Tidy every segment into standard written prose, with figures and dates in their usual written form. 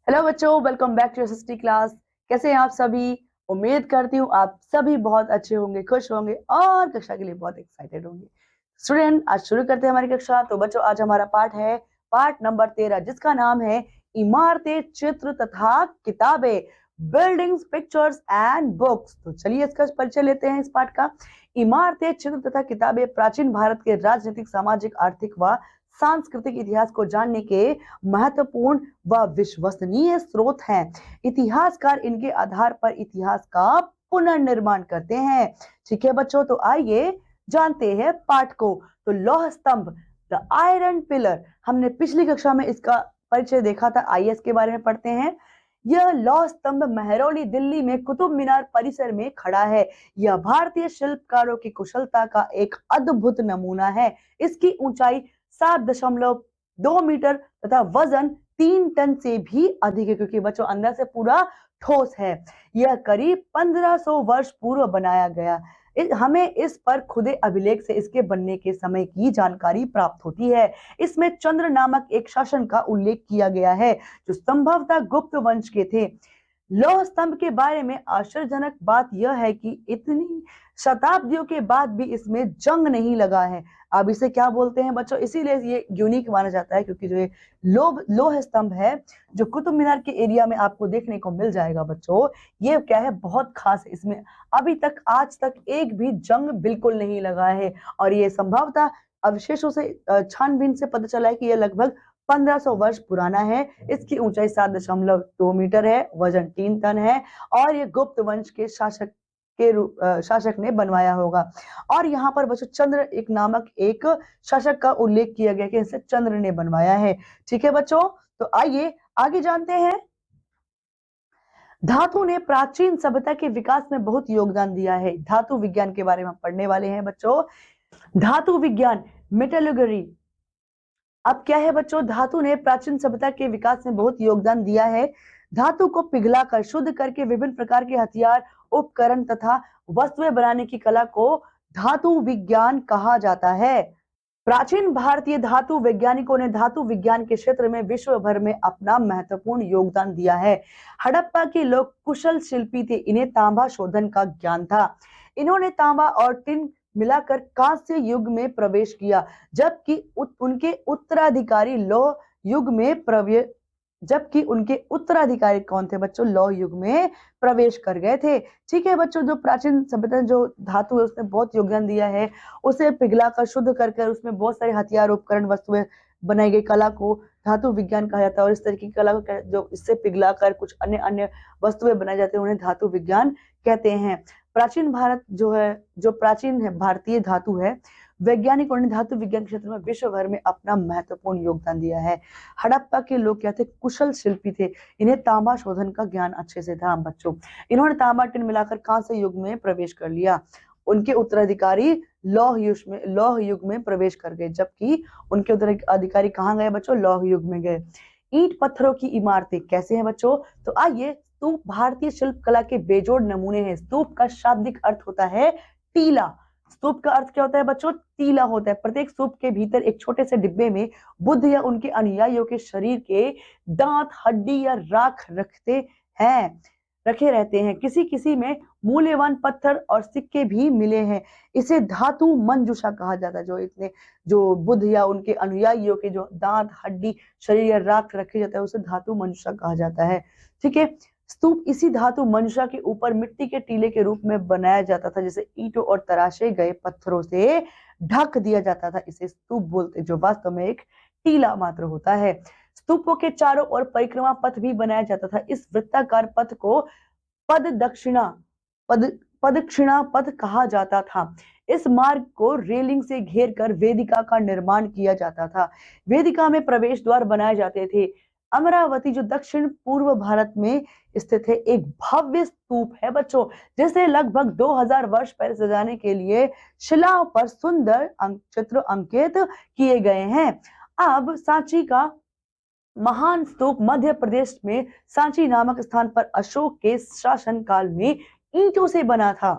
Hello बच्चों, welcome back to SST class. कैसे हैं आप सभी? उम्मीद करती हूँ आप सभी बहुत अच्छे होंगे, खुश होंगे और कक्षा के लिए बहुत एक्साइटेड होंगे। स्टूडेंट, आज शुरू करते हैं हमारी कक्षा। तो बच्चों, आज हमारा पाठ है पाठ नंबर 13, जिसका नाम है इमारतें, चित्र तथा किताबें, बिल्डिंग्स, पिक्चर्स एंड बुक्स। तो चलिए इसका परिचय लेते हैं इस पाठ का। इमारतें, चित्र तथा किताबें प्राचीन भारत के राजनीतिक, सामाजिक, आर्थिक व सांस्कृतिक इतिहास को जानने के महत्वपूर्ण व विश्वसनीय स्रोत हैं। इतिहासकार इनके आधार पर इतिहास का पुनर्निर्माण करते हैं। ठीक है बच्चों, तो आइए जानते हैं पाठ को। तो लौह स्तंभ, द आयरन पिलर, हमने पिछली कक्षा में इसका परिचय देखा था। आइए इसके बारे में पढ़ते हैं। यह लौह स्तंभ मेहरौली, दिल्ली में कुतुब मीनार परिसर में खड़ा है। यह भारतीय शिल्पकारों की कुशलता का एक अद्भुत नमूना है। इसकी ऊंचाई 7.2 मीटर तथा वजन 3 टन से भी अधिक है, क्योंकि बच्चों अंदर से पूरा ठोस है। यह करीब 1500 वर्ष पूर्व बनाया गया। हमें इस पर खुदे अभिलेख से इसके बनने के समय की जानकारी प्राप्त होती है। इसमें चंद्र नामक एक शासक का उल्लेख किया गया है, जो संभवतः गुप्त वंश के थे। लौह स्तंभ के बारे में आश्चर्यजनक बात यह है कि इतनी शताब्दियों के बाद भी इसमें जंग नहीं लगा है। अब इसे क्या बोलते हैं बच्चों? इसीलिए ये यूनिक माना जाता है, क्योंकि जो ये लौह स्तंभ है, जो कुतुब मीनार के एरिया में आपको देखने को मिल जाएगा बच्चों, ये क्या है, बहुत खास है। इसमें अभी तक, आज तक एक भी जंग बिल्कुल नहीं लगा है। और ये संभवतः अवशेषों से छानबीन से पता चला है कि यह लगभग 1500 वर्ष पुराना है। इसकी ऊंचाई 7.2 मीटर है, वजन 3 टन है और ये गुप्त वंश के शासक ने बनवाया होगा। और यहाँ पर बच्चों चंद्र एक नामक एक शासक का उल्लेख किया गया कि इसे चंद्र ने बनवाया है। ठीक है बच्चों, तो आइए आगे जानते हैं। धातु ने प्राचीन सभ्यता के विकास में बहुत योगदान दिया है। धातु विज्ञान के बारे में पढ़ने वाले हैं बच्चों। धातु विज्ञान, मेटलर्जी। अब क्या है बच्चों, धातु ने प्राचीन सभ्यता के विकास में बहुत योगदान दिया है। धातु को पिघलाकर शुद्ध करके विभिन्न प्रकार के हथियार, उपकरण तथा वस्तुएं बनाने की कला को धातु विज्ञान कहा जाता है। प्राचीन भारतीय धातु वैज्ञानिकों ने धातु विज्ञान के क्षेत्र में विश्व भर में अपना महत्वपूर्ण योगदान दिया है। हड़प्पा के लोग कुशल शिल्पी थे। इन्हें तांबा शोधन का ज्ञान था। इन्होंने तांबा और टिन मिलाकर कांस्य युग में प्रवेश किया, जबकि उनके उत्तराधिकारी लौह युग में प्रवेश जबकि उनके उत्तराधिकारी कौन थे बच्चों? लौह युग में प्रवेश कर गए थे। ठीक है बच्चों, जो प्राचीन सभ्यता जो धातु है उसने बहुत योगदान दिया है। उसे पिघलाकर शुद्ध कर उसमें बहुत सारे हथियार, उपकरण, वस्तुएं बनाई गई कला को धातु विज्ञान कहा जाता है। और इस तरह की कला को जो इससे पिघलाकर कुछ अन्य अन्य वस्तुएं बनाई जाती है, उन्हें धातु विज्ञान कहते हैं। प्राचीन भारत जो है, जो प्राचीन है भारतीय धातु है, वैज्ञानिकों ने धातु विज्ञान क्षेत्र में विश्व भर में अपना महत्वपूर्ण योगदान दिया है। हड़प्पा के लोग क्या थे? कुशल शिल्पी थे। इन्हें तांबा शोधन का ज्ञान अच्छे से था बच्चों। इन्होंने तांबा टिन मिलाकर कांस्य युग में प्रवेश कर लिया। उनके उत्तराधिकारी लौह युग में प्रवेश कर गए, जबकि उनके उत्तराधिकारी कहाँ गए बच्चों? लौह युग में गए। ईंट पत्थरों की इमारतें कैसे हैं बच्चों? तो आइए, स्तूप भारतीय शिल्प कला के बेजोड़ नमूने हैं। स्तूप का शाब्दिक अर्थ होता है टीला। स्तूप का अर्थ क्या होता है बच्चों? टीला होता है। प्रत्येक स्तूप के भीतर एक छोटे से डिब्बे में बुद्ध या उनके अनुयायियों के शरीर के दांत, हड्डी या राख रखे रहते हैं। किसी किसी में मूल्यवान पत्थर और सिक्के भी मिले हैं। इसे धातु मंजूषा कहा जाता है। जो बुद्ध या उनके अनुयायियों के जो दांत, हड्डी, शरीर या राख रखे जाता है, उसे धातु मंजूषा कहा जाता है। ठीक है, स्तूप इसी धातु मंजूषा के ऊपर मिट्टी के टीले के रूप में बनाया जाता था, जिसे ईंटों और तराशे गए पत्थरों से ढक दिया जाता था। इसे स्तूप बोलते, जो वास्तव में एक टीला मात्र होता है। स्तूपों के चारों ओर परिक्रमा पथ भी बनाया जाता था। इस वृत्ताकार पथ को पदक्षिणा पथ कहा जाता था। इस मार्ग को रेलिंग से घेरकर वेदिका का निर्माण किया जाता था। वेदिका में प्रवेश द्वार बनाए जाते थे। अमरावती, जो दक्षिण पूर्व भारत में स्थित है, एक भव्य स्तूप है बच्चों, जिसे लगभग 2000 वर्ष पहले सजाने के लिए शिलाओं पर सुंदर चित्र अंकित किए गए हैं। अब सांची का महान स्तूप मध्य प्रदेश में सांची नामक स्थान पर अशोक के शासन काल में ईंटों से बना था।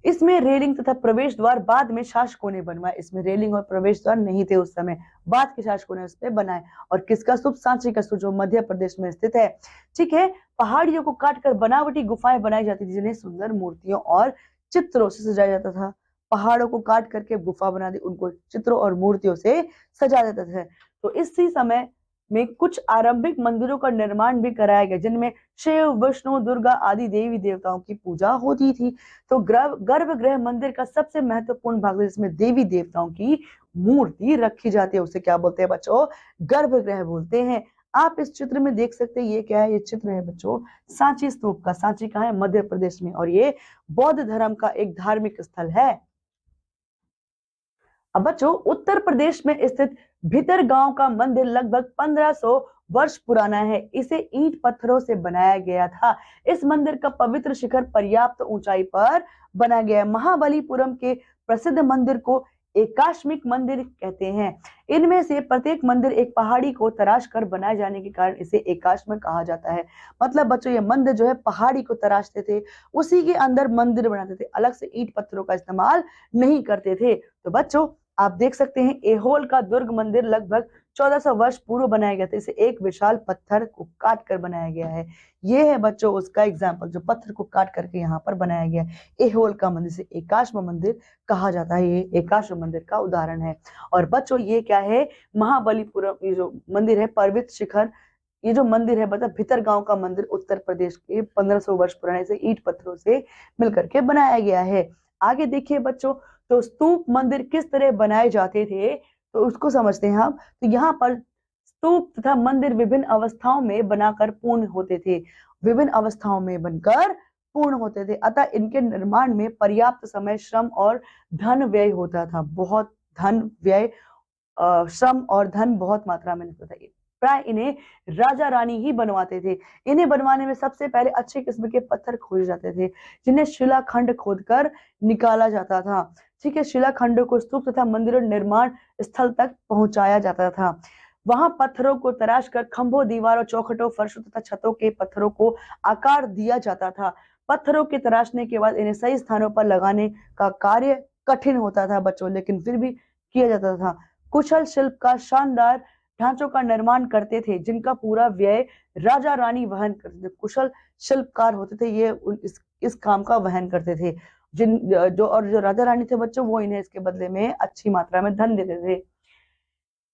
इसमें रेलिंग तथा प्रवेश द्वार बाद में शासकों ने बनवाए। इसमें रेलिंग और प्रवेश द्वार नहीं थे उस समय, बाद के शासकों ने उस पे बनाए। और किसका स्तूप? सांची का स्तूप, जो मध्य प्रदेश में स्थित है। ठीक है, पहाड़ियों को काटकर बनावटी गुफाएं बनाई जाती थी, जिन्हें सुंदर मूर्तियों और चित्रों से सजाया जाता था। पहाड़ों को काट करके गुफा बना दी, उनको चित्रों और मूर्तियों से सजा देते थे। तो इसी समय में कुछ आरंभिक मंदिरों का निर्माण भी कराया गया, जिनमें शिव, विष्णु, दुर्गा आदि देवी देवताओं की पूजा होती थी। तो गर्भगृह मंदिर का सबसे महत्वपूर्ण भाग है, जिसमें देवी देवताओं की मूर्ति रखी जाती है। उसे क्या बोलते हैं बच्चों? गर्भगृह बोलते हैं। आप इस चित्र में देख सकते हैं, ये क्या है? ये चित्र है बच्चों सांची स्तूप का। सांची कहाँ है? मध्य प्रदेश में। और ये बौद्ध धर्म का एक धार्मिक स्थल है। अब बच्चों, उत्तर प्रदेश में स्थित भितरगांव का मंदिर लगभग 1500 वर्ष पुराना है। इसे ईंट पत्थरों से बनाया गया था। इस मंदिर का पवित्र शिखर पर्याप्त ऊंचाई पर बना गया है। महाबलीपुरम के प्रसिद्ध मंदिर को एकाश्मिक मंदिर कहते हैं। इनमें से प्रत्येक मंदिर एक पहाड़ी को तराश कर बनाए जाने के कारण इसे एकाश्मिक कहा जाता है। मतलब बच्चों, ये मंदिर जो है पहाड़ी को तराशते थे, उसी के अंदर मंदिर बनाते थे, अलग से ईंट पत्थरों का इस्तेमाल नहीं करते थे। तो बच्चों, आप देख सकते हैं एहोल का दुर्ग मंदिर लगभग 1400 वर्ष पूर्व बनाया गया था। इसे एक विशाल पत्थर को काट कर बनाया गया है। ये है बच्चों उसका एग्जाम्पल, जो पत्थर को काट करके यहाँ पर बनाया गया है। एहोल का मंदिर, से एकाश्म मंदिर कहा जाता है। ये एकाश्म मंदिर का उदाहरण है। और बच्चों, ये क्या है? महाबलीपुरम, ये जो मंदिर है पर्वत शिखर, ये जो मंदिर है मतलब भितरगांव का मंदिर उत्तर प्रदेश के 1500 वर्ष पुराने से ईंट पत्थरों से मिलकर के बनाया गया है। आगे देखिए बच्चों, तो स्तूप मंदिर किस तरह बनाए जाते थे, तो उसको समझते हैं हम। तो यहाँ पर स्तूप तथा मंदिर विभिन्न अवस्थाओं में बनाकर पूर्ण होते थे, विभिन्न अवस्थाओं में बनकर पूर्ण होते थे। अतः इनके निर्माण में पर्याप्त समय, श्रम और धन व्यय होता था। बहुत धन व्यय, श्रम और धन बहुत मात्रा में लगता था। प्राय इन्हें राजा रानी ही बनवाते थे। इन्हें बनवाने में सबसे पहले अच्छे किस्म के पत्थर खोजे जाते थे, जिन्हें शिलाखंड खोदकर निकाला जाता था। ठीक है, शिलाखंडों को स्तूप तथा मंदिरों निर्माण स्थल तक पहुंचाया जाता था। वहां पत्थरों को तराश कर खंभों, दीवारों, चौखटों, फर्शों तथा छतों के पत्थरों को आकार दिया जाता था। पत्थरों के तराशने के बाद इन्हें सही स्थानों पर लगाने का कार्य कठिन होता था बच्चों, लेकिन फिर भी किया जाता था। कुशल शिल्पकार शानदार ढांचों का निर्माण करते थे, जिनका पूरा व्यय राजा रानी वहन करते थे। कुशल शिल्पकार होते थे, ये इस काम का वहन करते थे। जो राजा रानी थे बच्चों, वो इन्हें इसके बदले में अच्छी मात्रा में धन देते थे।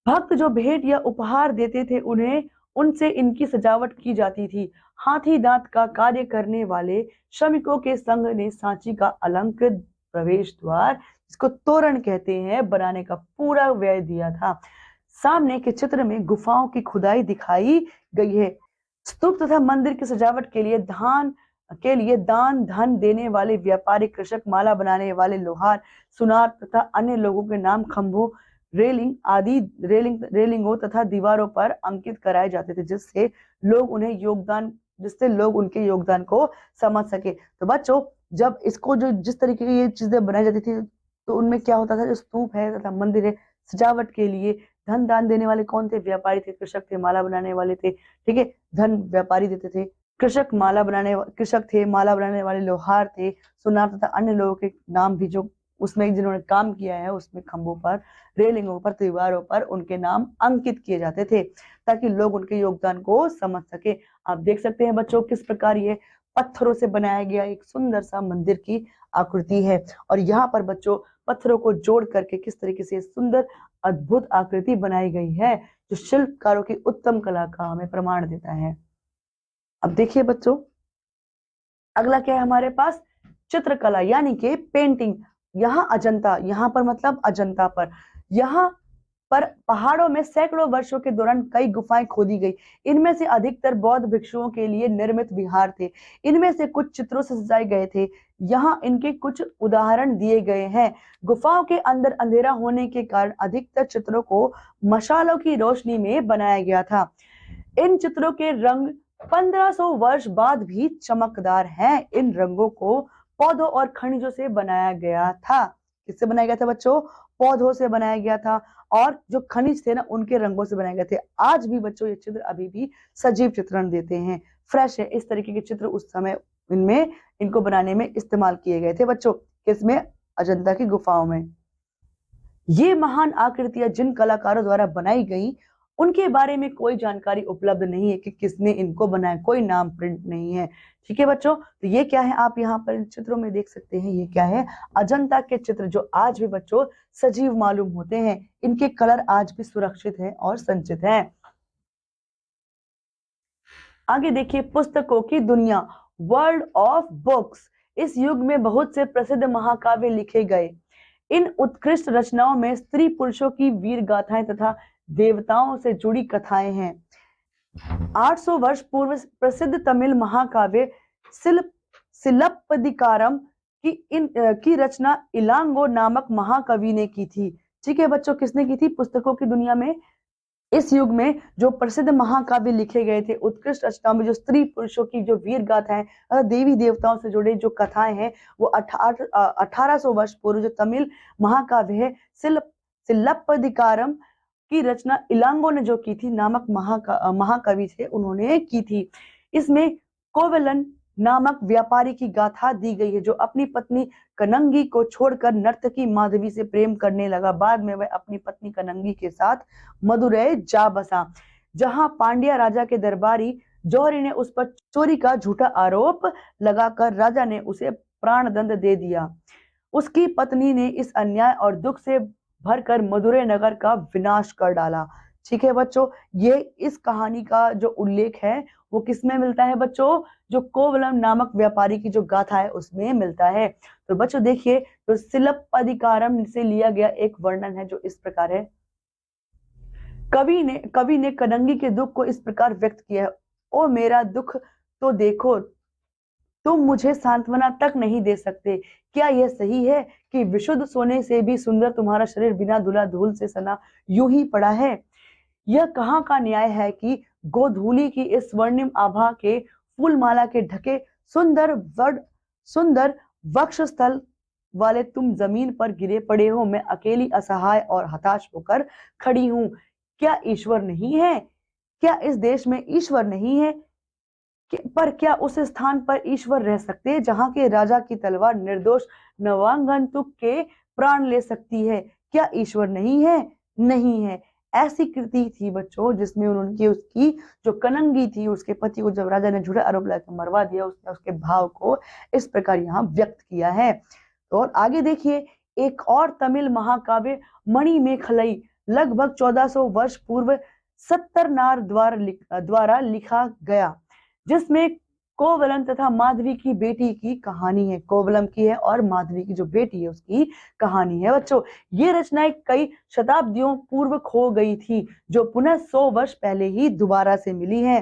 भक्त जो भेंट या उपहार देते थे, उन्हें उनसे इनकी सजावट की जाती थी। हाथी दांत का कार्य करने वाले श्रमिकों के संघ ने सांची का अलंकृत प्रवेश द्वार, जिसको तोरण कहते हैं, बनाने का पूरा व्यय दिया था। सामने के चित्र में गुफाओं की खुदाई दिखाई गई है। स्तूप तथा मंदिर की सजावट के लिए दान धन देने वाले व्यापारी, कृषक, माला बनाने वाले लोहार, सुनार तथा अन्य लोगों के नाम खंभों, रेलिंगों तथा दीवारों पर अंकित कराए जाते थे, जिससे लोग उनके योगदान को समझ सके। तो बच्चों, जब इसको जिस तरीके की ये चीजें बनाई जाती थी, तो उनमें क्या होता था, जो स्तूप है तथा मंदिर है, सजावट के लिए धन दान देने वाले कौन थे? व्यापारी थे, कृषक थे, माला बनाने वाले थे। ठीक है, धन व्यापारी देते थे, कृषक थे, माला बनाने वाले लोहार थे, सुनार तथा अन्य लोगों के नाम भी जो उसमें जिन्होंने काम किया है, उसमें खंभों पर, रेलिंगों पर, दीवारों पर उनके नाम अंकित किए जाते थे, ताकि लोग उनके योगदान को समझ सके। आप देख सकते हैं बच्चों, किस प्रकार ये पत्थरों से बनाया गया एक सुंदर सा मंदिर की आकृति है। और यहाँ पर बच्चों पत्थरों को जोड़ करके किस तरीके से सुंदर अद्भुत आकृति बनाई गई है, जो शिल्पकारों की उत्तम कला का हमें प्रमाण देता है। अब देखिए बच्चों, अगला क्या है हमारे पास? चित्रकला यानी कि पेंटिंग। यहाँ अजंता, यहाँ पर मतलब अजंता पर, यहाँ पर पहाड़ों में सैकड़ों वर्षों के दौरान कई गुफाएं खोदी गई। इनमें से अधिकतर बौद्ध भिक्षुओं के लिए निर्मित विहार थे। इनमें से कुछ चित्रों से सजाए गए थे। यहाँ इनके कुछ उदाहरण दिए गए हैं। गुफाओं के अंदर अंधेरा होने के कारण अधिकतर चित्रों को मशालों की रोशनी में बनाया गया था। इन चित्रों के रंग 1500 वर्ष बाद भी चमकदार हैं। इन रंगों को पौधों और खनिजों से बनाया गया था। किससे बनाया गया था बच्चों? पौधों से बनाया गया था, और जो खनिज थे ना, उनके रंगों से बनाए गए थे। आज भी बच्चों ये चित्र अभी भी सजीव चित्रण देते हैं, फ्रेश है। इस तरीके के चित्र उस समय इनको बनाने में इस्तेमाल किए गए थे बच्चों। किसमें? अजंता की गुफाओं में। ये महान आकृतियां जिन कलाकारों द्वारा बनाई गई उनके बारे में कोई जानकारी उपलब्ध नहीं है कि किसने इनको बनाया, कोई नाम प्रिंट नहीं है। ठीक है बच्चों, तो ये क्या है आप यहाँ पर इन चित्रों में देख सकते हैं, ये क्या है? अजंता के चित्र, जो आज भी बच्चों सजीव मालूम होते हैं। इनके कलर आज भी सुरक्षित हैं और संचित हैं। आगे देखिए, पुस्तकों की दुनिया, वर्ल्ड ऑफ बुक्स। इस युग में बहुत से प्रसिद्ध महाकाव्य लिखे गए। इन उत्कृष्ट रचनाओं में स्त्री पुरुषों की वीर गाथाएं तथा देवताओं से जुड़ी कथाएं हैं। 800 वर्ष पूर्व प्रसिद्ध तमिल महाकाव्य सिलप्पदिकारम की रचना इलांगो नामक महाकवि ने की थी। ठीक है बच्चों, किसने की थी? पुस्तकों की दुनिया में इस युग में जो प्रसिद्ध महाकाव्य लिखे गए थे, उत्कृष्ट रचनाओं में जो स्त्री पुरुषों की जो वीर गाथाएं, देवी देवताओं से जुड़े जो कथाएं हैं, वो 1800 वर्ष पूर्व जो तमिल महाकाव्य है सिलप्पदिकारम की रचना इलांगो ने जो की थी, नामक महाकवि थे, उन्होंने की थी। इसमें कोवलन नामक व्यापारी की गाथा दी गई है, जो अपनी पत्नी कनंगी को छोड़कर नर्तकी माधवी से प्रेम करने लगा। बाद में वह अपनी पत्नी कनंगी के साथ मदुरै जा बसा, जहां पांड्या राजा के दरबारी जौहरी ने उस पर चोरी का झूठा आरोप लगाकर राजा ने उसे प्राणदंड दे दिया। उसकी पत्नी ने इस अन्याय और दुख से भरकर मदुरै नगर का विनाश कर डाला। ठीक है बच्चों, ये इस कहानी का जो उल्लेख है वो किसमें मिलता है बच्चों? जो कोवलम नामक व्यापारी की जो गाथा है उसमें मिलता है। तो बच्चों देखिए, तो सिलप्पदिकारम से लिया गया एक वर्णन है जो इस प्रकार है। कवि ने कनंगी के दुख को इस प्रकार व्यक्त किया है। ओ मेरा दुख तो देखो, तुम मुझे सांत्वना तक नहीं दे सकते। क्या यह सही है कि विशुद्ध सोने से भी सुंदर तुम्हारा शरीर बिना धुला धूल से सना यूं ही पड़ा है? यह कहाँ का न्याय है कि गोधूली की इस स्वर्णिम आभा के फूलमाला के ढके सुंदर वक्षस्थल वाले तुम जमीन पर गिरे पड़े हो। मैं अकेली असहाय और हताश होकर खड़ी हूं। क्या ईश्वर नहीं है? क्या इस देश में ईश्वर नहीं है? पर क्या उस स्थान पर ईश्वर रह सकते हैं जहां के राजा की तलवार निर्दोष नवागंतुक के प्राण ले सकती है? क्या ईश्वर नहीं है? नहीं है। ऐसी कृति थी बच्चों जिसमें उनकी उसकी जो कनंगी थी, उसके पति को जब राजा ने झूठा आरोप लगाकर मरवा दिया, उसने उसके भाव को इस प्रकार यहाँ व्यक्त किया है। और आगे देखिए, एक और तमिल महाकाव्य मणिमेखलई लगभग 1400 वर्ष पूर्व सत्तरनार द्वारा लिखा गया, जिसमें कोवलम तथा माधवी की बेटी की कहानी है। कोवलम की है और माधवी की जो बेटी है उसकी कहानी है बच्चों। ये रचनाएं कई शताब्दियों पूर्व खो गई थी, जो पुनः 100 वर्ष पहले ही दोबारा से मिली है।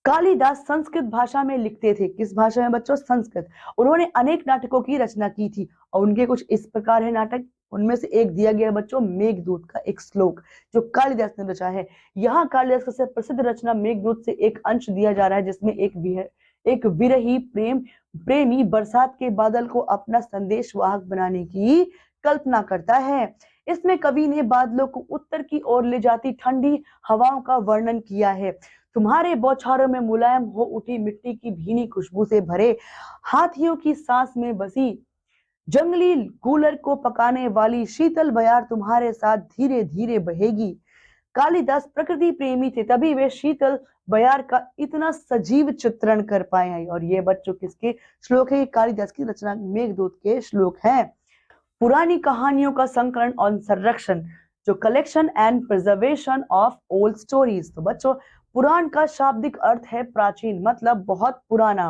कालिदास संस्कृत भाषा में लिखते थे। किस भाषा में बच्चों? संस्कृत। उन्होंने अनेक नाटकों की रचना की थी और उनके कुछ इस प्रकार है नाटक। उनमें से एक दिया गया बच्चों मेघदूत का एक श्लोक, जो कालिदास ने रचा है। यहाँ कालिदास का सबसे प्रसिद्ध रचना मेघदूत से एक अंश दिया जा रहा है, जिसमें एक विरही प्रेमी बरसात के बादल को अपना संदेशवाहक बनाने की कल्पना करता है। इसमें कवि ने बादलों को उत्तर की ओर ले जाती ठंडी हवाओं का वर्णन किया है। तुम्हारे बौछारों में मुलायम हो उठी मिट्टी की भीनी खुशबू से भरे हाथियों की सांस में बसी जंगली कूलर को पकाने वाली शीतल बयार तुम्हारे साथ धीरे धीरे बहेगी। कालिदास प्रकृति प्रेमी थे, तभी वे शीतल बयार का इतना सजीव चित्रण कर पाए हैं। और ये बच्चों किसके श्लोक है? कालिदास की रचना मेघदूत के श्लोक हैं। पुरानी कहानियों का संकलन और संरक्षण, जो collection and preservation of old stories. तो बच्चों, पुराण का शाब्दिक अर्थ है प्राचीन, मतलब बहुत पुराना।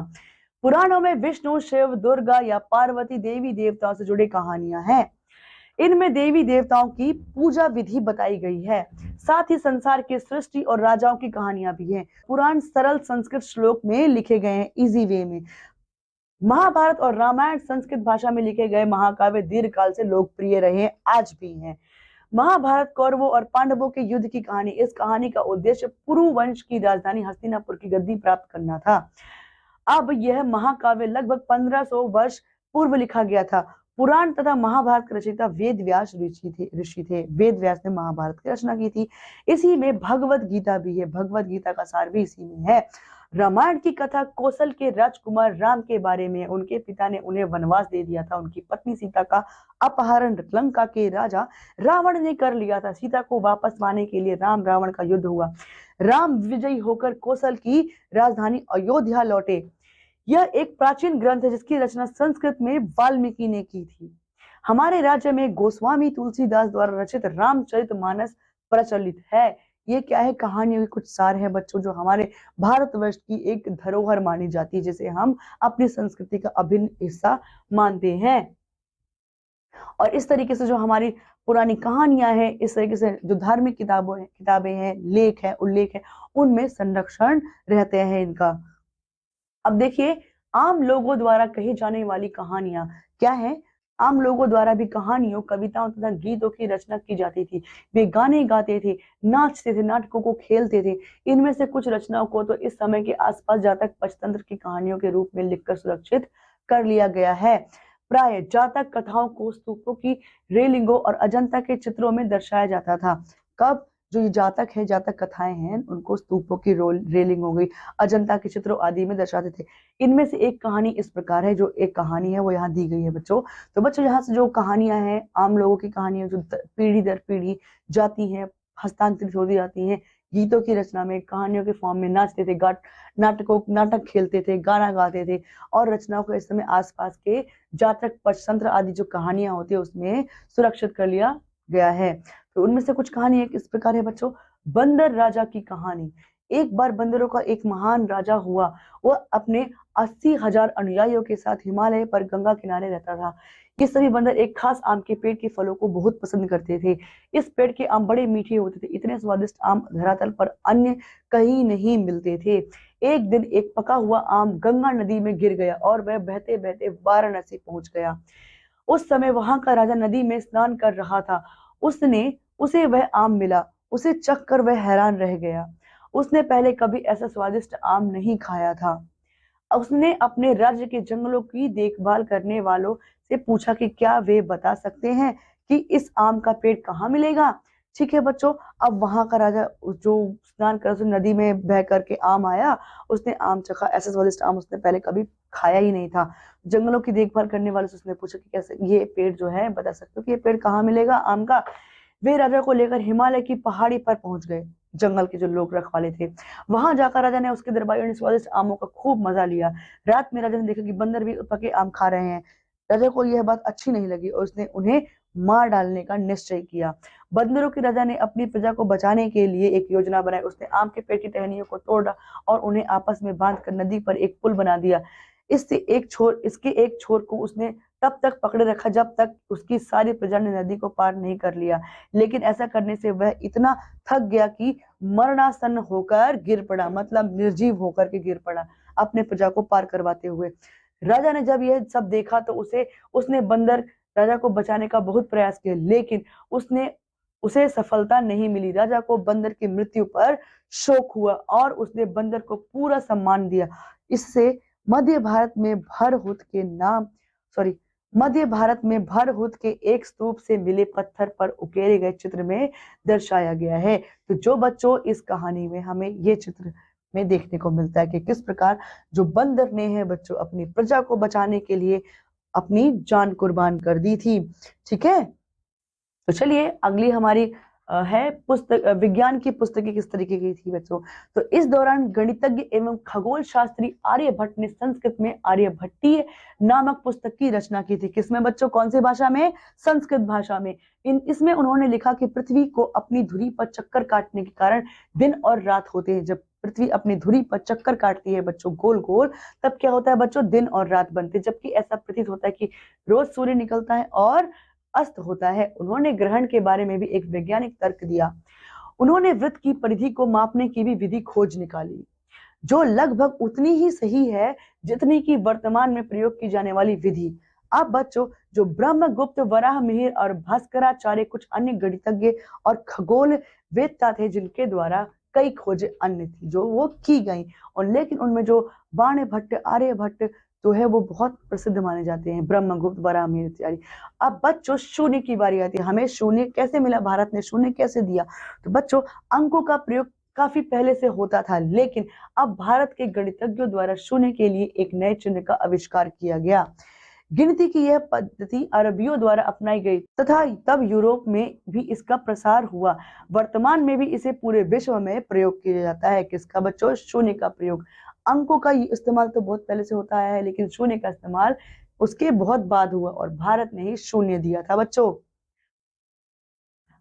पुराणों में विष्णु, शिव, दुर्गा या पार्वती देवी देवताओं से जुड़ी कहानियां हैं। इनमें देवी देवताओं की पूजा विधि बताई गई है, साथ ही संसार की सृष्टि और राजाओं की कहानियां भी हैं। पुराण सरल संस्कृत श्लोक में लिखे गए हैं, इजी वे में। महाभारत और रामायण संस्कृत भाषा में लिखे गए महाकाव्य दीर्घकाल से लोकप्रिय रहे हैं, आज भी हैं। महाभारत कौरवों और पांडवों के युद्ध की कहानी। इस कहानी का उद्देश्य पुरु वंश की राजधानी हस्तिनापुर की गद्दी प्राप्त करना था। अब यह महाकाव्य लगभग 1500 वर्ष पूर्व लिखा गया था। पुराण तथा महाभारत के रचयिता वेद व्यास ऋषि थे। वेद व्यास ने महाभारत की रचना की थी। इसी में भगवत गीता भी है, भगवत गीता का सार भी इसी में है। रामायण की कथा कौशल के राजकुमार राम के बारे में है। उनके पिता ने उन्हें वनवास दे दिया था। उनकी पत्नी सीता का अपहरण लंका के राजा रावण ने कर लिया था। सीता को वापस पाने के लिए राम रावण का युद्ध हुआ। राम विजयी होकर कौशल की राजधानी अयोध्या लौटे। यह एक प्राचीन ग्रंथ है जिसकी रचना संस्कृत में वाल्मीकि ने की थी। हमारे राज्य में गोस्वामी तुलसीदास द्वारा रचित रामचरितमानस प्रचलित है। ये क्या है? कहानियों के कुछ सार है बच्चों, जो हमारे भारतवर्ष की एक धरोहर मानी जाती है, जिसे हम अपनी संस्कृति का अभिन्न हिस्सा मानते हैं। और इस तरीके से जो हमारी पुरानी कहानियां हैं, इस तरीके से जो धार्मिक किताबें हैं, लेख है, उल्लेख है, उनमें संरक्षण रहते हैं इनका। अब देखिए, आम लोगों द्वारा कही जाने वाली कहानियां क्या है? आम लोगों द्वारा भी कहानियों, कविताओं तथा गीतों की रचना की जाती थी। वे गाने गाते थे, नाचते थे, नाटकों को खेलते थे। इनमें से कुछ रचनाओं को तो इस समय के आसपास जातक पंचतंत्र की कहानियों के रूप में लिखकर सुरक्षित कर लिया गया है। प्राय जातक कथाओं को स्तूपों की रेलिंगों और अजंता के चित्रों में दर्शाया जाता था। कब? जो ये जातक है, जातक कथाएं हैं, उनको स्तूपों की रेलिंग हो गई, अजंता के चित्रों आदि में दर्शाते थे। इनमें से एक कहानी इस प्रकार है, जो एक कहानी है वो यहाँ दी गई है बच्चों। तो बच्चों, यहाँ से जो कहानियां हैं, आम लोगों की कहानियां जो पीढ़ी दर पीढ़ी जाती हैं, हस्तांतरित होती जाती हैं, गीतों की रचना में, कहानियों के फॉर्म में नाचते थे, नाटक खेलते थे, गाना गाते थे, और रचनाओं को इस समय आसपास के जातक पंचतंत्र आदि जो कहानियां होती है उसमें सुरक्षित कर लिया गया है। तो उनमें से कुछ कहानी एक इस प्रकार है बच्चों। बंदर राजा की कहानी। एक बार बंदरों का एक महान राजा हुआ। वह अपने 80,000 अनुयायियों के साथ हिमालय पर गंगा किनारे रहता था। ये सभी बंदर एक खास आम के पेड़ के फलों को बहुत पसंद करते थे। इस पेड़ के आम बड़े मीठे होते थे। इतने स्वादिष्ट आम धरातल पर अन्य कहीं नहीं मिलते थे। एक दिन एक पका हुआ आम गंगा नदी में गिर गया और वह बहते बहते वाराणसी पहुंच गया। उस समय वहां का राजा नदी में स्नान कर रहा था। उसे वह आम मिला। उसे चख कर वह हैरान रह गया। उसने पहले कभी ऐसा स्वादिष्ट आम नहीं खाया था। उसने अपने राज्य के जंगलों की देखभाल करने वालों से पूछा कि क्या वे बता सकते हैं कि इस आम का पेड़ कहाँ मिलेगा। ठीक है बच्चों, अब वहां का राजा जो स्नान कर नदी में बह करके आम आया, उसने आम चखा। ऐसा स्वादिष्ट आम उसने पहले कभी खाया ही नहीं था। जंगलों की देखभाल करने वाले से उसने पूछा कि कैसे ये पेड़ जो है, बता सकते हो कि ये पेड़ कहाँ मिलेगा आम का। वे राजा को लेकर हिमालय की पहाड़ी पर पहुंच गए। जंगल के जो लोग रखवाले थे, वहां जाकर राजा ने उसके दरबारियों ने स्वादिष्ट आमों का खूब मजा लिया। रात में राजा ने देखा कि बंदर भी पके आम खा रहे हैं। राजा को यह बात अच्छी नहीं लगी और उसने उन्हें मार डालने का निश्चय किया। बंदरों के राजा ने अपनी प्रजा को बचाने के लिए एक योजना बनाई। उसने आम के पेड़ की टहनियों को तोड़ा और उन्हें आपस में बांधकर नदी पर एक पुल बना दिया। इसके एक छोर को उसने तब तक पकड़े रखा जब तक उसकी सारी प्रजा ने नदी को पार नहीं कर लिया। लेकिन ऐसा करने से वह इतना थक गया कि मरणासन होकर गिर पड़ा, मतलब निर्जीव होकर के गिर पड़ा अपने प्रजा को पार करवाते हुए। राजा ने जब यह सब देखा तो उसने बंदर राजा को बचाने का बहुत प्रयास किया, लेकिन उसे सफलता नहीं मिली। राजा को बंदर की मृत्यु पर शोक हुआ और उसने बंदर को पूरा सम्मान दिया। इससे मध्य भारत में भरहुत के एक स्तूप से मिले पत्थर पर उकेरे गए चित्र में दर्शाया गया है। तो जो बच्चों, इस कहानी में हमें ये चित्र में देखने को मिलता है कि किस प्रकार जो बंदर ने है बच्चों अपनी प्रजा को बचाने के लिए अपनी जान कुर्बान कर दी थी। ठीक है, तो चलिए अगली हमारी है पुस्तक, विज्ञान की पुस्तकें किस तरीके की थी बच्चों। तो इस दौरान गणितज्ञ एवं खगोल शास्त्री आर्यभट्ट ने संस्कृत में आर्यभट्टीय नामक पुस्तक की रचना की थी। किसमें बच्चों? कौन सी भाषा में? संस्कृत भाषा में। इसमें उन्होंने लिखा कि पृथ्वी को अपनी धुरी पर चक्कर काटने के कारण दिन और रात होते हैं। जब पृथ्वी अपनी धुरी पर चक्कर काटती है बच्चों गोल गोल, तब क्या होता है बच्चों? दिन और रात बनते। जबकि ऐसा प्रतीत होता है कि रोज सूर्य निकलता है और अस्त होता है। उन्होंने ग्रहण के बारे में भी एक वैज्ञानिक तर्क दिया। उन्होंने वृत्त की परिधि को मापने की भी विधि खोज निकाली, जो लगभग उतनी ही सही है जितनी की वर्तमान में प्रयोग की जाने वाली विधि। अब बच्चों, जो ब्रह्मगुप्त, वराहमिहिर और भास्कराचार्य कुछ अन्य गणितज्ञ और खगोल वेत्ता थे जिनके द्वारा कई खोजें अन्य थी जो वो की गई, और लेकिन उनमें जो बाणभट्ट, आर्यभट्ट जो है वो बहुत प्रसिद्ध माने जाते हैं, ब्रह्मगुप्त, वराहमिहिर इत्यादि। अब बच्चों शून्य की बारी आती है। हमें शून्य कैसे मिला? भारत ने शून्य कैसे दिया? तो बच्चों अंकों का प्रयोग काफी पहले से होता था, लेकिन अब भारत के गणितज्ञों द्वारा शून्य के लिए एक नए चिन्ह का आविष्कार किया गया। गिनती की यह पद्धति अरबियों द्वारा अपनाई गई तथा तब यूरोप में भी इसका प्रसार हुआ। वर्तमान में भी इसे पूरे विश्व में प्रयोग किया जाता है। किसका बच्चों? शून्य का प्रयोग। अंकों का इस्तेमाल तो बहुत पहले से होता आया है, लेकिन शून्य का इस्तेमाल उसके बहुत बाद हुआ और भारत ने ही शून्य दिया था बच्चों।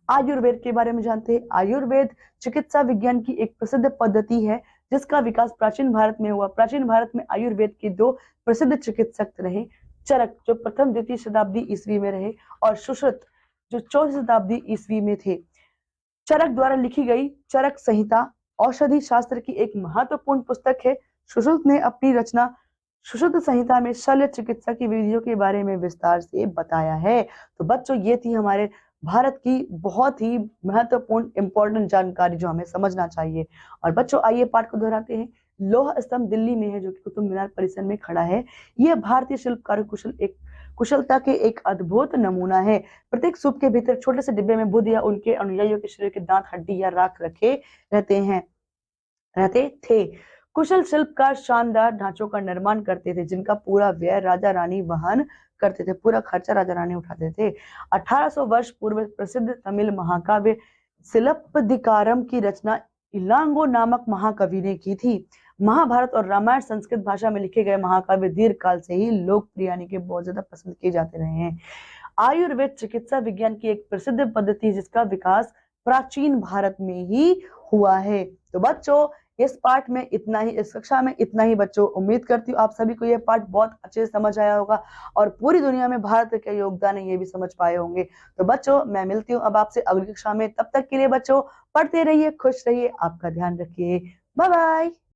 आयुर्वेद के बारे में जानते हैं। आयुर्वेद चिकित्सा विज्ञान की एक प्रसिद्ध पद्धति है जिसका विकास प्राचीन भारत में हुआ। प्राचीन भारत में आयुर्वेद के दो प्रसिद्ध चिकित्सक रहे, चरक जो प्रथम द्वितीय शताब्दी ईस्वी में रहे और सुश्रुत जो चौथी शताब्दी ईस्वी में थे। चरक द्वारा लिखी गई चरक संहिता औषधि शास्त्र की एक महत्वपूर्ण पुस्तक है। सुश्रुत ने अपनी रचना सुश्रुत संहिता में शल्य चिकित्सा की विधियों के बारे में विस्तार से बताया है। तो बच्चों ये थी हमारे भारत की बहुत ही महत्वपूर्ण इंपॉर्टेंट जानकारी जो हमें समझना चाहिए। और बच्चों आइए पाठ को दोहराते हैं। लौह स्तंभ दिल्ली में है जो कि कुतुब मीनार परिसर में खड़ा है। यह भारतीय शिल्पकार कुशलता के एक अद्भुत नमूना है। प्रत्येक स्तूप के भीतर छोटे से डिब्बे में बुद्ध या उनके अनुयायियों के शरीर के दांत, हड्डी या राख रखे रहते थे। कुशल शिल्पकार शानदार ढांचों का निर्माण करते थे जिनका पूरा व्यय राजा रानी वहन करते थे, पूरा खर्चा राजा रानी उठाते थे। 1800 वर्ष पूर्व प्रसिद्ध तमिल महाकाव्य सिलप्पदिकारम की रचना इलांगो नामक महाकवि ने की थी। महाभारत और रामायण संस्कृत भाषा में लिखे गए महाकाव्य दीर्घ काल से ही लोकप्रिय यानी कि बहुत ज्यादा पसंद किए जाते रहे हैं। आयुर्वेद चिकित्सा विज्ञान की एक प्रसिद्ध पद्धति जिसका विकास प्राचीन भारत में ही हुआ है। तो बच्चों इस पाठ में इतना ही, इस कक्षा में इतना ही बच्चों। उम्मीद करती हूँ आप सभी को यह पाठ बहुत अच्छे से समझ आया होगा और पूरी दुनिया में भारत का क्या योगदान है ये भी समझ पाए होंगे। तो बच्चों मैं मिलती हूँ अब आपसे अगली कक्षा में। तब तक के लिए बच्चों पढ़ते रहिए, खुश रहिए, आपका ध्यान रखिए। Bye bye.